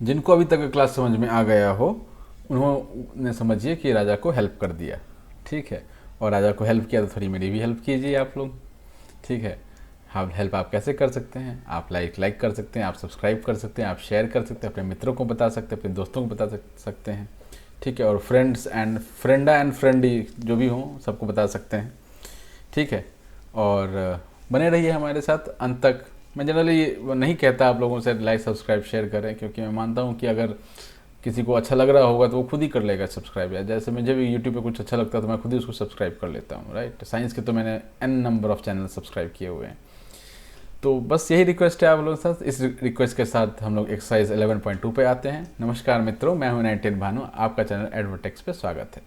जिनको अभी तक क्लास समझ में आ गया हो उन्होंने समझिए कि राजा को हेल्प कर दिया, ठीक है। और राजा को हेल्प किया तो थोड़ी मेरी भी हेल्प कीजिए आप लोग, ठीक है। हाँ, हेल्प आप कैसे कर सकते हैं? आप लाइक कर सकते हैं, आप सब्सक्राइब कर सकते हैं, आप शेयर कर सकते हैं, अपने मित्रों को बता सकते हैं, अपने दोस्तों को बता सकते हैं, ठीक है। और फ्रेंडा एंड फ्रेंडी जो भी हों सबको बता सकते हैं, ठीक है। और बने रहिए हमारे साथ अंत तक। मैं जनरली नहीं कहता आप लोगों से लाइक सब्सक्राइब शेयर करें, क्योंकि मैं मानता हूँ कि अगर किसी को अच्छा लग रहा होगा तो वो खुद ही कर लेगा सब्सक्राइब। या जैसे मुझे भी यूट्यूब पे कुछ अच्छा लगता है तो मैं खुद ही उसको सब्सक्राइब कर लेता हूँ, राइट। साइंस के तो मैंने n number of channel subscribe किए हुए हैं। तो बस यही रिक्वेस्ट है आप लोगों के साथ। इस रिक्वेस्ट के साथ हम लोग एक्सरसाइज 11.2 पे आते हैं। नमस्कार मित्रों, मैं हूं 19 भानु, आपका चैनल एडवर्टेक्स पे स्वागत है।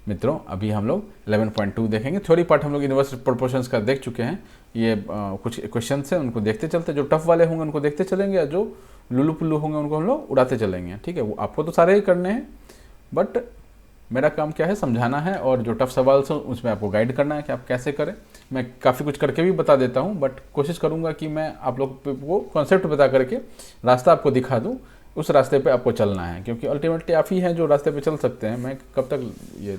मित्रों, अभी हम लोग 11.2 देखेंगे। थ्योरी पार्ट हम लोग इनवर्स प्रोपोर्शंस का देख चुके हैं। ये कुछ क्वेश्चन है उनको देखते चलते, जो टफ वाले होंगे उनको देखते चलेंगे, या जो लुल्लू पुल्लू होंगे उनको हम लोग उड़ाते चलेंगे, ठीक है। वो आपको तो सारे ही करने हैं, बट मेरा काम क्या है, समझाना है, और जो टफ सवाल हैं उसमें आपको गाइड करना है कि आप कैसे करें। मैं काफ़ी कुछ करके भी बता देता हूँ, बट कोशिश करूँगा कि मैं आप लोग को कॉन्सेप्ट बता करके रास्ता आपको दिखा दूँ। उस रास्ते पे आपको चलना है, क्योंकि अल्टीमेटली आप ही हैं जो रास्ते पे चल सकते हैं। मैं कब तक ये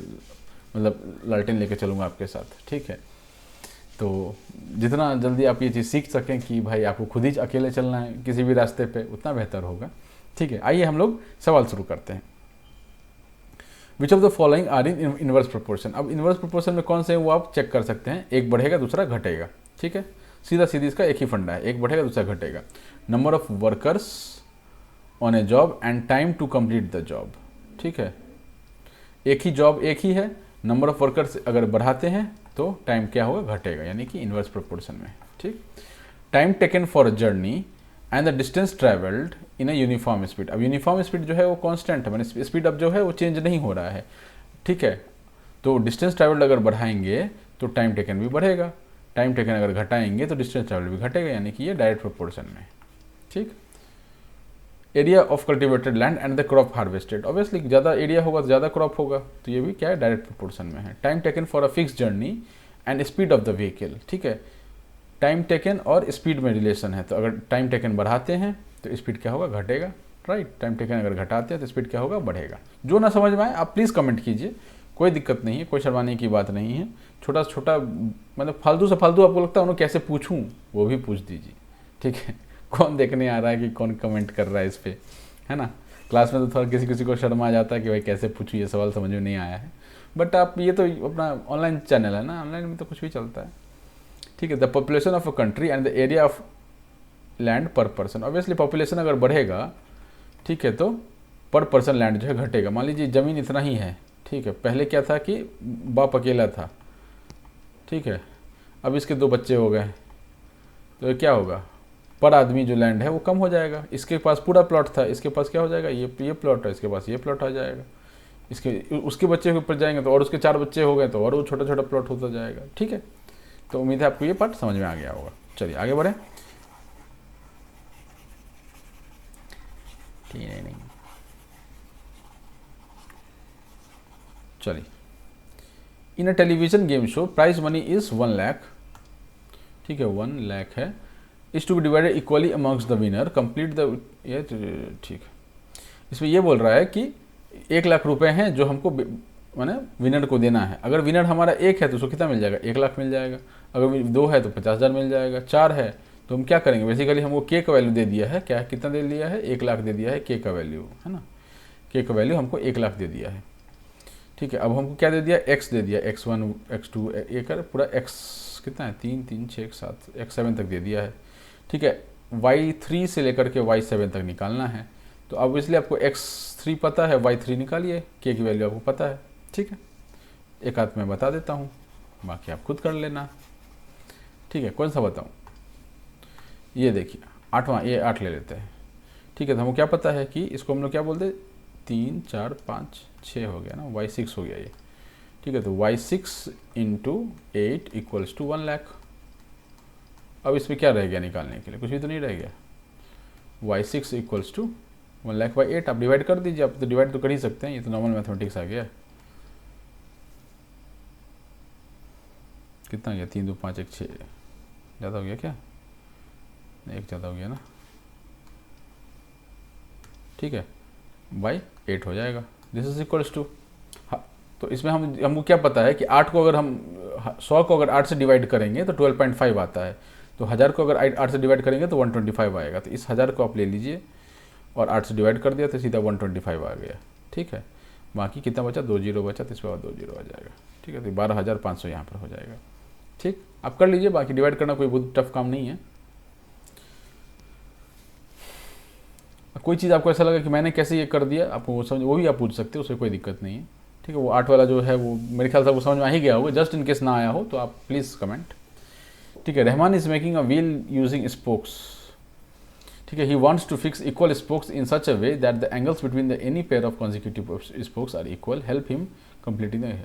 मतलब लालटेन लेके चलूँगा आपके साथ, ठीक है। तो जितना जल्दी आप ये चीज़ सीख सकें कि भाई आपको खुद ही अकेले चलना है किसी भी रास्ते पे, उतना बेहतर होगा, ठीक है। आइए हम लोग सवाल शुरू करते हैं। Which of the following are in inverse proportion. अब इनवर्स प्रोपोर्शन में कौन से हैं वो आप चेक कर सकते हैं। एक बढ़ेगा दूसरा घटेगा, ठीक है। सीधा सीधी इसका एक ही फंडा है, एक बढ़ेगा दूसरा घटेगा। Number of workers on a job and time to complete the job, ठीक है। एक ही जॉब एक ही है, नंबर ऑफ वर्कर्स अगर बढ़ाते हैं तो टाइम क्या होगा, घटेगा, यानी कि इनवर्स प्रोपोर्शन में, ठीक। Time taken for a journey and the distance travelled in a uniform speed. अब यूनिफॉर्म स्पीड जो है वो कांस्टेंट है, मैंने स्पीड अब जो है वो चेंज नहीं हो रहा है, ठीक है। तो डिस्टेंस ट्रेवल्ड अगर बढ़ाएंगे तो टाइम टेकन भी बढ़ेगा, टाइम टेकन अगर घटाएंगे तो डिस्टेंस ट्रेवल्ड भी घटेगा, यानी कि ये डायरेक्ट प्रोपोर्शन में, ठीक। Area of cultivated land and the crop harvested. Obviously ज़्यादा एरिया होगा तो ज़्यादा क्रॉप होगा, तो ये भी क्या है, डायरेक्ट प्रोपोर्शन में है। Time taken for a fix journey and speed of the vehicle, ठीक है। टाइम टेकन और स्पीड में रिलेशन है, तो अगर टाइम टेकन बढ़ाते हैं तो स्पीड क्या होगा, घटेगा, राइट। टाइम टेकन अगर घटाते हैं तो स्पीड क्या होगा, बढ़ेगा। जो ना समझ में आए आप प्लीज़ कमेंट कीजिए, कोई दिक्कत नहीं है, कोई शर्माने की बात नहीं है। छोटा छोटा मतलब फालतू से फालतू आपको लगता है उन्हें कैसे पूछूं, वो भी पूछ दीजिए, ठीक है। कौन देखने आ रहा है कि कौन कमेंट कर रहा है इस पर, है ना। क्लास में तो थोड़ा किसी किसी को शर्म आ जाता है कि भाई कैसे पूछूं, ये सवाल समझ में नहीं आया है। बट आप ये तो अपना ऑनलाइन चैनल है ना, ऑनलाइन में तो कुछ भी चलता है, ठीक है। The population of a country and the area of land पर पर्सन। ऑब्वियसली पॉपुलेशन अगर बढ़ेगा, ठीक है, तो पर पर्सन लैंड जो है घटेगा। मान लीजिए ज़मीन इतना ही है, ठीक है। पहले क्या था कि बाप अकेला था, ठीक है। अब इसके दो बच्चे हो गए, तो क्या होगा, पर आदमी जो लैंड है वो कम हो जाएगा। इसके पास पूरा प्लॉट था, इसके पास क्या हो जाएगा, ये प्लॉट है, इसके पास ये प्लॉट आ जाएगा। इसके उसके बच्चे के ऊपर जाएंगे तो और उसके चार बच्चे हो गए तो और वो छोटा छोटा प्लॉट होता जाएगा, ठीक है। तो उम्मीद है आपको ये पार्ट समझ में आ गया होगा। चलिए आगे बढ़े। ठीक है, नहीं चलिए। In a television game show prize money is 1 lakh, ठीक है, 1 लाख है। Is to be divided equally amongst the winner, complete the, ये ठीक है। इसमें ये बोल रहा है कि 1 लाख रुपए हैं जो हमको माने विनर को देना है। अगर विनर हमारा एक है तो उसको कितना मिल जाएगा, 1 लाख मिल जाएगा। अगर दो है तो 50,000 मिल जाएगा। चार है तो हम क्या करेंगे, बेसिकली हमको के का वैल्यू दे दिया है, क्या कितना दे दिया है, 1 लाख दे दिया है के का वैल्यू, है ना। के का वैल्यू हमको 1 लाख दे दिया है, ठीक है। अब हमको क्या दे दिया, एक्स दे दिया, x1 x2 एक पूरा एक्स कितना है, 3 3 6 7 x7 तक दे दिया है, ठीक है। y3 से लेकर के y7 तक निकालना है। तो अब इसलिए आपको x3 पता है, y3 निकालिए, के की वैल्यू आपको पता है, ठीक है। एक हाथ में बता देता हूँ, बाकी आप खुद कर लेना, ठीक है। कौन सा बताऊँ, ये देखिए आठवां, ये 8 ले लेते हैं, ठीक है। तो हमको क्या पता है कि इसको हम लोग क्या बोलते हैं, 3 4 5 6 हो गया ना, y6 हो गया ये, ठीक है। तो y6 into 8 equals to 1 lakh. अब इसमें क्या रह गया निकालने के लिए, कुछ भी तो नहीं रह गया। y6 इक्वल्स टू 1 लाख/8, आप डिवाइड कर दीजिए। आप तो डिवाइड तो कर ही सकते हैं, ये तो नॉर्मल मैथमेटिक्स आ गया। कितना गया, 3 2 5 1 6, ज़्यादा हो गया क्या, एक ज़्यादा हो गया ना। ठीक है, बाई 8 हो जाएगा। दिस इज इक्वल्स टू, तो इसमें हमको क्या पता है कि 8 को अगर हम 100 को अगर 8 से डिवाइड करेंगे तो 12.5 आता है, तो 1000 को अगर 8 से डिवाइड करेंगे तो 125 आएगा। तो इस 1000 को आप ले लीजिए और 8 से डिवाइड कर दिया तो सीधा 125 आ गया। ठीक है, बाकी कितना बचा, 2 जीरो बचा, तो इस पर 2 जीरो आ जाएगा। ठीक है, तो 12,500 यहाँ पर हो जाएगा। ठीक, आप कर लीजिए, बाकी डिवाइड करना कोई बहुत टफ काम नहीं है। कोई चीज़ आपको ऐसा लगा कि मैंने कैसे ये कर दिया, आपको वो समझ, वो भी आप पूछ सकते हो, उससे कोई दिक्कत नहीं है। ठीक है, वो 8 वाला जो है वो मेरे ख्याल से वो समझ में आ ही गया होगा, जस्ट इन केस ना आया हो तो आप प्लीज़ कमेंट। ठीक है, Rahman is making a wheel using spokes. ठीक है, he wants to fix equal spokes in such a way that the angles between the any pair of consecutive spokes are equal, help him completing the.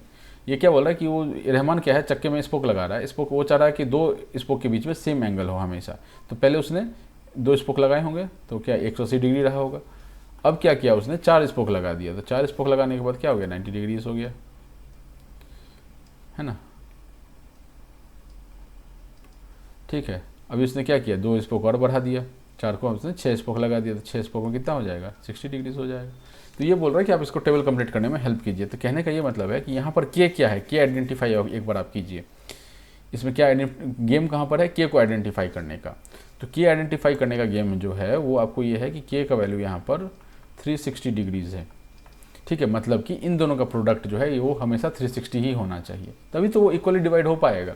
ये क्या बोल रहा है कि वो रहमान क्या है, चक्के में स्पोक लगा रहा है, स्पोक वो चाह रहा है कि 2 स्पोक के बीच में सेम एंगल हो हमेशा। तो पहले उसने 2 स्पोक लगाए होंगे तो क्या 180 डिग्री रहा होगा। अब क्या किया उसने, 4 स्पोक लगा दिया, तो 4 स्पोक लगाने के बाद क्या हो गया, 90 डिग्रीज हो गया, है ना। ठीक है, अभी उसने क्या किया, 2 स्पोक और बढ़ा दिया, 4 को उसने 6 स्पोक लगा दिया, तो 6 स्पोक में कितना हो जाएगा, 60 डिग्रीज हो जाएगा। तो ये बोल रहा है कि आप इसको टेबल कंप्लीट करने में हेल्प कीजिए। तो कहने का ये मतलब है कि यहाँ पर के क्या है, के आइडेंटिफाई एक बार आप कीजिए। इसमें क्या गेम कहाँ पर है, के को आइडेंटिफाई करने का। तो के आइडेंटिफाई करने का गेम जो है वो आपको ये है कि के का वैल्यू यहाँ पर 360 डिग्रीज है। ठीक है, मतलब कि इन दोनों का प्रोडक्ट जो है वो हमेशा 360 ही होना चाहिए, तभी तो वो इक्वली डिवाइड हो पाएगा।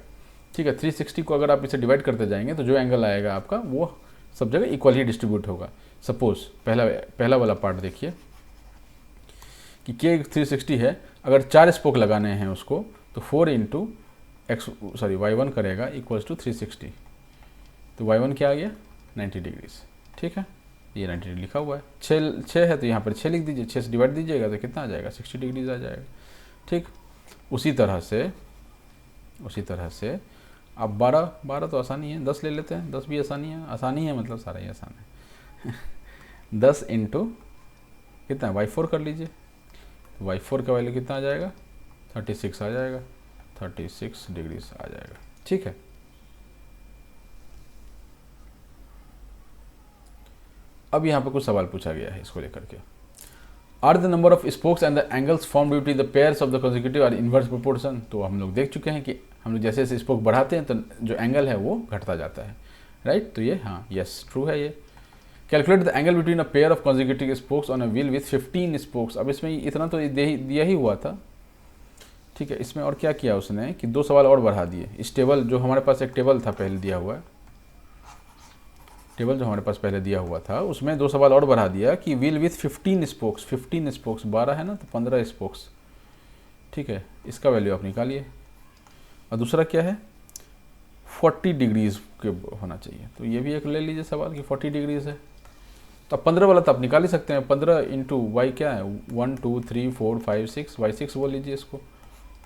ठीक है, 360 को अगर आप इसे डिवाइड करते जाएंगे तो जो एंगल आएगा आपका वो सब जगह इक्वल ही डिस्ट्रीब्यूट होगा। सपोज पहला वाला पार्ट देखिए कि के 360 है, अगर 4 स्पोक लगाने हैं उसको तो 4 इंटू y1 करेगा इक्वल्स टू 360, तो y1 क्या आ गया, 90 डिग्रीज। ठीक है, ये 90 डिग्री लिखा हुआ है, 6 है तो यहाँ पर 6 लिख दीजिए, 6 से डिवाइड दीजिएगा तो कितना आ जाएगा, 60 डिग्रीज आ जाएगा। ठीक, उसी तरह से अब 12 तो आसानी है, 10 ले लेते हैं, 10 भी आसानी है, मतलब सारा ही आसान है। 10 इंटू कितना y4 कर लीजिए, तो y4 का वैल्यू कितना आ जाएगा, 36 आ जाएगा, 36 डिग्रीज आ जाएगा। ठीक है, अब यहाँ पर कुछ सवाल पूछा गया है इसको लेकर के। Are the number of spokes and the angles form due to the pairs of the consecutive are inverse proportion. तो हम लोग देख चुके हैं कि हम लोग जैसे जैसे स्पोक बढ़ाते हैं तो जो एंगल है वो घटता जाता है, राइट। तो ये हाँ यस ट्रू है ये। Calculate the angle between a pair of consecutive spokes on a wheel with 15 spokes. अब इसमें इतना तो दिया ही हुआ था। ठीक है, इसमें और क्या किया उसने कि 2 सवाल और बढ़ा दिए। इस टेबल जो हमारे पास एक टेबल था पहले दिया हुआ, उसमें 2 सवाल और बढ़ा दिया कि व्हील विथ 15 स्पोक्स, 12 है ना, तो 15 स्पोक्स। ठीक है, इसका वैल्यू आप निकालिए। और दूसरा क्या है, 40 डिग्रीज के होना चाहिए, तो ये भी एक ले लीजिए सवाल कि 40 डिग्रीज है। तो 15 वाला तो आप निकाल ही सकते हैं, 15 इंटू वाई क्या है, 1 2 3 4 5 6, y6 बोल लीजिए इसको,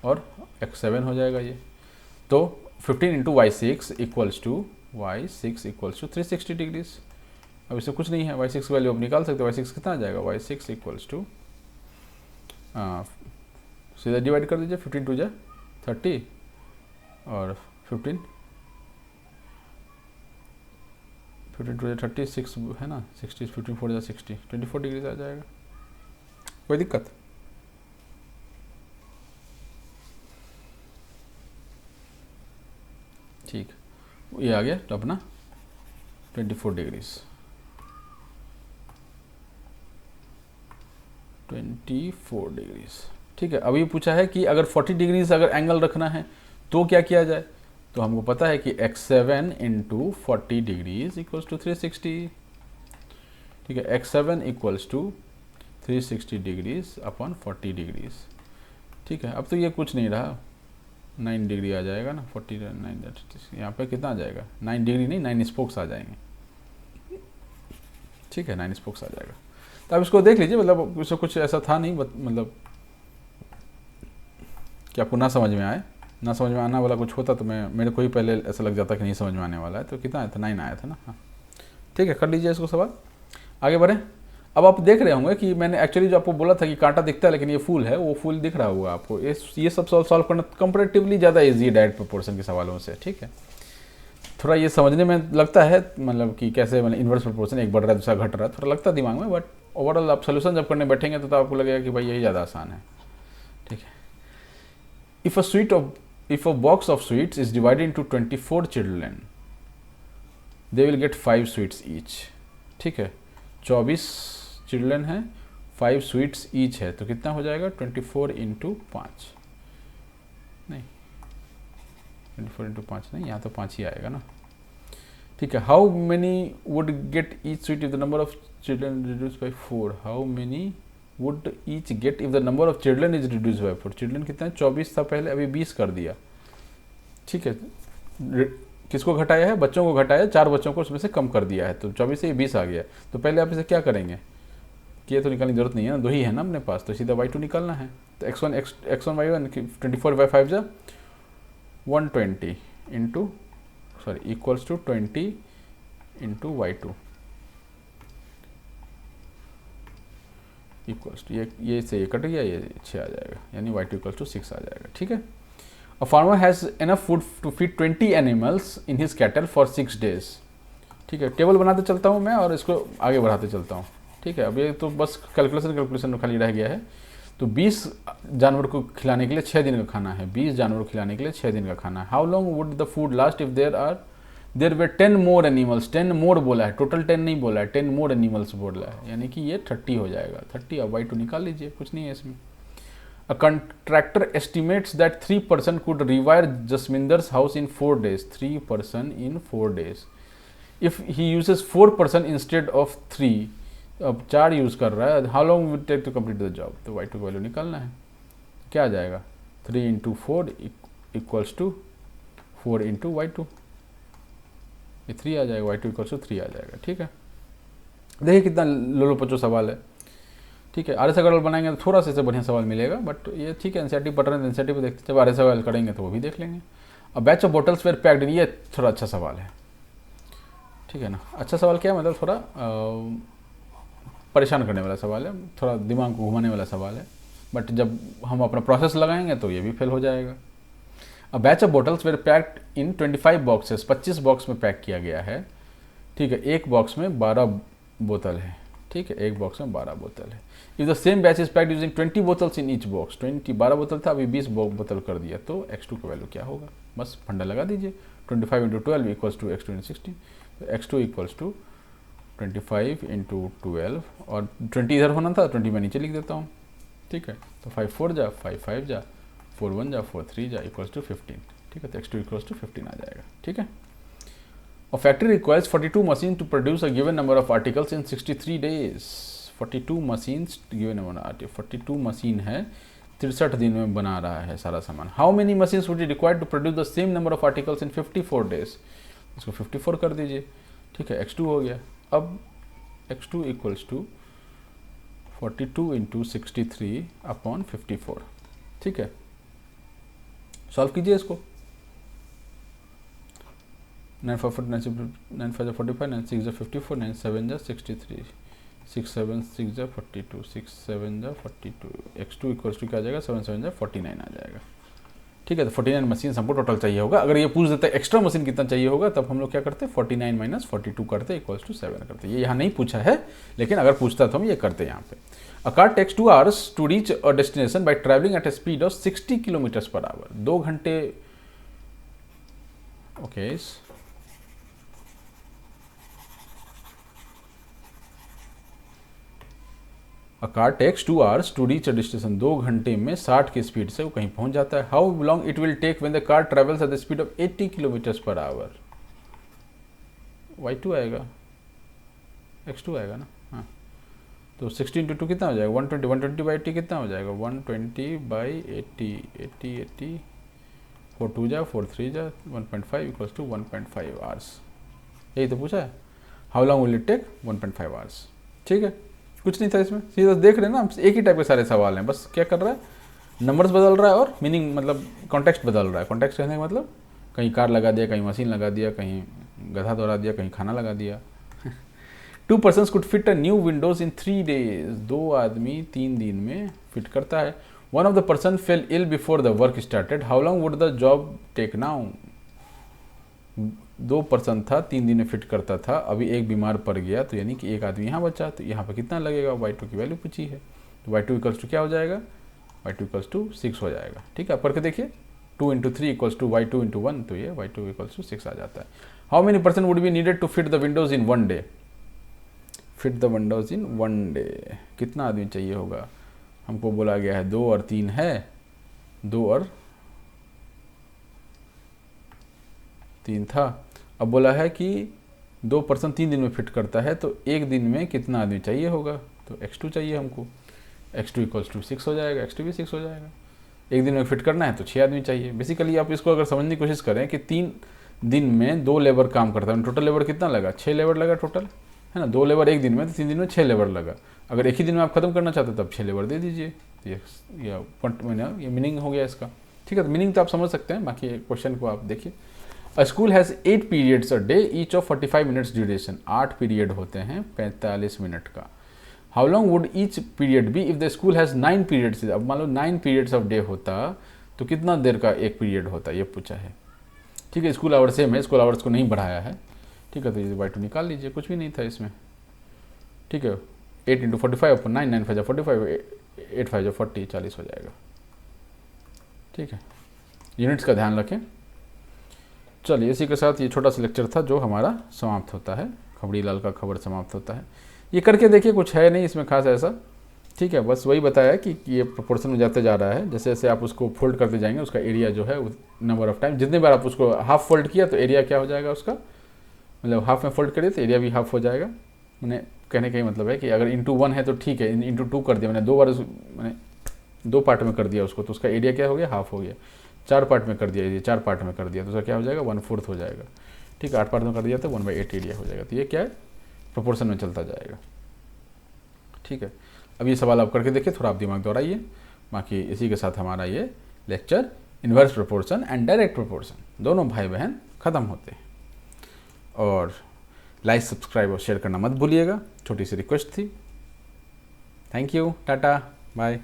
और x7 हो जाएगा ये। तो 15 into y6 equals to y6 equals to 360 degrees. अब इसमें कुछ नहीं है, y6 की वैल्यू आप निकाल सकते हो। y6 कितना आ जाएगा, y6 इक्वल्स टू सीधा डिवाइड कर दीजिए, 15 टू जा 30 और 15 टू 36 है ना, 60 15 4 जा 60, 24 डिग्रीज आ जाएगा। कोई दिक्कत? ठीक, ये आ गया तो अपना 24 डिग्रीज, 24 डिग्रीज। ठीक है, अभी पूछा है कि अगर 40 डिग्रीज अगर एंगल रखना है तो क्या किया जाए। तो हमको पता है कि x7 into 40 degrees equals to 360। ठीक है, x7 equals to 360 degrees upon 40 degrees. ठीक है, अब तो ये कुछ नहीं रहा, 9 डिग्री आ जाएगा ना, 49 यहाँ पे कितना आ जाएगा, 9 डिग्री नहीं 9 स्पोक्स आ जाएंगे। ठीक है, 9 स्पोक्स आ जाएगा। तो आप इसको देख लीजिए, मतलब इसमें कुछ ऐसा था नहीं, मतलब कि आपको ना समझ में आए, ना समझ में आना वाला कुछ होता तो मेरे को ही पहले ऐसा लग जाता कि नहीं समझ में आने वाला है। तो कितना आया था, 9 आया था ना। हाँ ठीक है, कर लीजिए इसको सवाल, आगे बढ़े। अब आप देख रहे होंगे कि मैंने एक्चुअली जो आपको बोला था कि कांटा दिखता है लेकिन ये फूल है, वो फूल दिख रहा होगा आपको। ये सब सॉल्व करना कंपैरेटिवली ज़्यादा ईजी है डायरेक्ट प्रोपोर्शन के सवालों से। ठीक है, थोड़ा ये समझने में लगता है मतलब कि कैसे, मतलब इन्वर्स प्रोपोर्शन एक बढ़ रहा है दूसरा घट रहा है, थोड़ा लगता है दिमाग में, बट ओवरऑल आप सोल्यूशन जब करने बैठेंगे तो आपको लगेगा कि भाई यही ज़्यादा आसान है, ठीक है। If a box of sweets is divided into 24 children, they will get 5 sweets each, ठीक है। 24 चिल्ड्रन हैं, 5 स्वीट्स ईच है, तो कितना हो जाएगा 24 इंटू 5, नहीं 24 इंटू 5 नहीं, यहाँ तो 5 ही आएगा ना, ठीक है। How many would get each sweet if the number of children reduce by 4, how many would each get if the number of children is reduce by 4, children कितना है 24 था पहले, अभी 20 कर दिया, ठीक है। किसको घटाया है, बच्चों को घटाया, 4 बच्चों को उसमें से कम कर दिया है, तो 24 से ये 20 आ गया। तो पहले आप इसे क्या करेंगे कि ये तो निकालने की जरूरत नहीं है ना, 2 ही है ना अपने पास, तो सीधा y2 निकालना है। तो x1 y1 24 बाई 5 जा 120 into equals to 20 into y2 equals to ये से ये कट गया, ये 6 आ जाएगा, यानी y2 इक्वल्स टू 6 आ जाएगा, ठीक है। A farmer has enough food to feed 20 animals in his cattle for 6 days, ठीक है। टेबल बनाते चलता हूँ मैं और इसको आगे बढ़ाते चलता हूँ, ठीक है। अब ये तो बस कैलकुलेशन खाली रह गया है। तो 20 जानवर को खिलाने के लिए 6 दिन का खाना है, 20 जानवर को खिलाने के लिए 6 दिन का खाना है। How long would the food last if there way 10 more animals, 10 मोर बोला है, टोटल 10 नहीं बोला है, 10 मोर एनिमल्स बोला है, यानी कि ये 30 हो जाएगा, 30। अब y2 निकाल लीजिए, कुछ नहीं है इसमें। A contractor estimates that 3% could rewire Jasminder's house in 4 days. 3% in 4 days. If he uses 4% instead of 3, अब 4 यूज कर रहा है, how long will it take to complete the job? तो y2 का वैल्यू निकालना है, क्या आ जाएगा 3 into 4 equals to 4 into y2, ये 3 आ जाएगा, y2 इक्वल्स टू 3 आ जाएगा, ठीक है। देखिए कितना लोलो पचो सवाल है, ठीक है। आर एस सवाल बनाएंगे तो थोड़ा सा इससे बढ़िया सवाल मिलेगा, बट ये ठीक है। एनसीईआरटी पढ़ रहे हैं, एनसीईआरटी पे देखते, जब आर एस सवाल करेंगे तो वो भी देख लेंगे। अब batch of bottles were packed, ये थोड़ा अच्छा सवाल है, ठीक है ना। अच्छा सवाल क्या है, मतलब थोड़ा परेशान करने वाला सवाल है, थोड़ा दिमाग को घुमाने वाला सवाल है, बट जब हम अपना प्रोसेस लगाएंगे तो ये भी फेल हो जाएगा। अब batch of bottles were packed in 25 boxes, 25 box में पैक किया गया है, ठीक है। एक बॉक्स में 12 बोतल है, ठीक है, एक बॉक्स में 12 बोतल है। If the same batch is packed using 20 bottles in each box, 12 बोतल था, अभी 20 बोतल कर दिया, तो x2 का वैल्यू क्या होगा, बस फंडा लगा दीजिए। 25 into 12 equals to x2 into 16, तो x2 इक्वल्स टू 25 इंटू 12, और 20 इधर होना था, 20 मैं नीचे लिख देता हूँ, ठीक है। तो 5 4 जा, 5 5 जा, 4 1 जा, 4 3 जा, इक्वल्स टू 15, ठीक है। तो x2 इक्वल्स टू 15 आ जाएगा, ठीक है। A factory requires 42 machines to produce a given number of articles in 63 days. 42 machines given number of articles. 42 machine है, 63 दिन में बना रहा है सारा सामान। How many machines would be required to produce the same number of articles in 54 days? इसको 54 कर दीजिए, ठीक है। x2 हो गया। अब x2 equals to 42 into 63 upon 54, ठीक है। सॉल्व कीजिए इसको। 9 5 9 5 45, 9 6 54, 9 7 63, 6 7 6 42, 6 7 42, x2 इक्वल्स टू क्या आ जाएगा 7 7 49 आ जाएगा, ठीक है। तो 49 मशीन हमको टोटल चाहिए होगा। अगर ये पूछ देता है एक्स्ट्रा मशीन कितना चाहिए होगा, तब हम लोग क्या करते हैं 49 माइनस 42 करते इक्वल्स टू 7 करते। ये यहाँ नहीं पूछा है, लेकिन अगर पूछता तो हम ये करते यहाँ पे। A car takes 2 hours to reach a destination by travelling at a speed of 60 kilometres per hour. 2 घंटे, okay. A car takes 2 hours to reach a destination, 2 घंटे में 60 की स्पीड से वो कहीं पहुंच जाता है। How long it will take when the car travels at the speed of 80 kilometres per hour. y2 आएगा, x2 आएगा ना, हाँ। तो 60 इंटू 2 कितना हो जाएगा 120, 120 बाई 80 कितना हो जाएगा 120 बाई 80, 80 80, 4 2 जा, 4 3 जा, 1.5 इक्वल्स टू 1.5 आवर्स। यही तो पूछा है, how long will it take 1.5 hours, ठीक है। कुछ नहीं था इसमें, सीधा देख रहे हैं ना, एक ही टाइप के सारे सवाल हैं, बस क्या कर रहा है नंबर्स बदल रहा है और मीनिंग मतलब कॉन्टेक्स्ट बदल रहा है। कॉन्टेक्स्ट कहने का मतलब कहीं कार लगा दिया, कहीं मशीन लगा दिया, कहीं गधा दौड़ा दिया, कहीं खाना लगा दिया। 2 persons could fit a new windows in 3 days, 2 आदमी 3 दिन में फिट करता है। One of the person fell ill before the work started. How long would the job take now? 2% था, 3 दिन में फिट करता था, अभी एक बीमार पड़ गया, तो यानी कि एक आदमी यहाँ बचा, तो यहाँ पर कितना लगेगा, y2 की वैल्यू पूछी है, तो y2 इक्वल्स टू क्या हो जाएगा, y2 इक्वल्स टू 6 हो जाएगा। ठीक है, आप करके देखिए, 2 × 3 इक्वल्स टू y2 × 1, तो ये y2 इक्वल्स टू 6 आ जाता है। How many person would be needed to fit the windows in 1 day, fit the windows in 1 day, कितना आदमी चाहिए होगा, हमको बोला गया है 2 और 3 है, 2 और 3 था, अब बोला है कि 2% 3 दिन में फिट करता है, तो एक दिन में कितना आदमी चाहिए होगा, तो x2 चाहिए हमको, x2 इक्वल्स टू 6 हो जाएगा, x2 भी 6 हो जाएगा। एक दिन में फिट करना है तो 6 आदमी चाहिए। बेसिकली आप इसको अगर समझने की कोशिश करें कि 3 दिन में 2 लेबर काम करता है, टोटल लेबर कितना लगा, 6 लेबर लगा टोटल, है ना, 2 लेबर एक दिन में, तो 3 दिन में 6 लेबर लगा। अगर एक ही दिन में आप खत्म करना चाहते तब 6 लेबर दे दीजिए, ये मीनिंग हो गया इसका। ठीक है, तो मीनिंग तो आप समझ सकते हैं, बाकी क्वेश्चन को आप देखिए। A school has 8 periods a day, each of 45 minutes duration, 8 period होते हैं 45 मिनट का। How long would each period be if the school has 9 periods, अब मान लो 9 पीरियड्स ऑफ डे होता तो कितना देर का एक पीरियड होता, ये पूछा है। ठीक है, स्कूल आवर्स सेम है, स्कूल आवर्स को नहीं बढ़ाया है। ठीक है, तो ये y2 निकाल लीजिए, कुछ भी नहीं था इसमें। ठीक है, 8 × 45 अपन 9, 9 5 45, 8 5 40, 40 हो जाएगा। ठीक है, यूनिट्स का ध्यान रखें। चलिए, इसी के साथ ये छोटा सा लेक्चर था जो हमारा समाप्त होता है, खबड़ी लाल का खबर समाप्त होता है। ये करके देखिए, कुछ है नहीं इसमें खास ऐसा। ठीक है, बस वही बताया कि ये प्रोपोर्शन में जाते जा रहा है, जैसे जैसे आप उसको फोल्ड करते जाएंगे उसका एरिया जो है नंबर ऑफ टाइम, जितने बार आप उसको हाफ फोल्ड किया तो एरिया क्या हो जाएगा उसका, मतलब हाफ में फोल्ड करिए तो एरिया भी हाफ हो जाएगा। मैंने कहने का ही मतलब है कि अगर इंटू 1 है तो ठीक है, इंटू 2 कर दिया मैंने, 2 बार मैंने 2 पार्ट में कर दिया उसको, तो उसका एरिया क्या हो गया, हाफ हो गया। 4 पार्ट में कर दिया, ये 4 पार्ट में कर दिया तो उसका क्या हो जाएगा, 1/4 हो जाएगा। ठीक है, 8 पार्ट में कर दिया तो 1/8 एरिया हो जाएगा। तो ये क्या है, प्रोपोर्शन में चलता जाएगा। ठीक है, अब ये सवाल आप करके देखिए, थोड़ा आप दिमाग दौड़ाइए। बाकी इसी के साथ हमारा ये lecture inverse proportion and direct proportion दोनों भाई बहन ख़त्म होते हैं। और लाइक, सब्सक्राइब और शेयर करना मत भूलिएगा, छोटी सी रिक्वेस्ट थी। Thank you, tata, bye.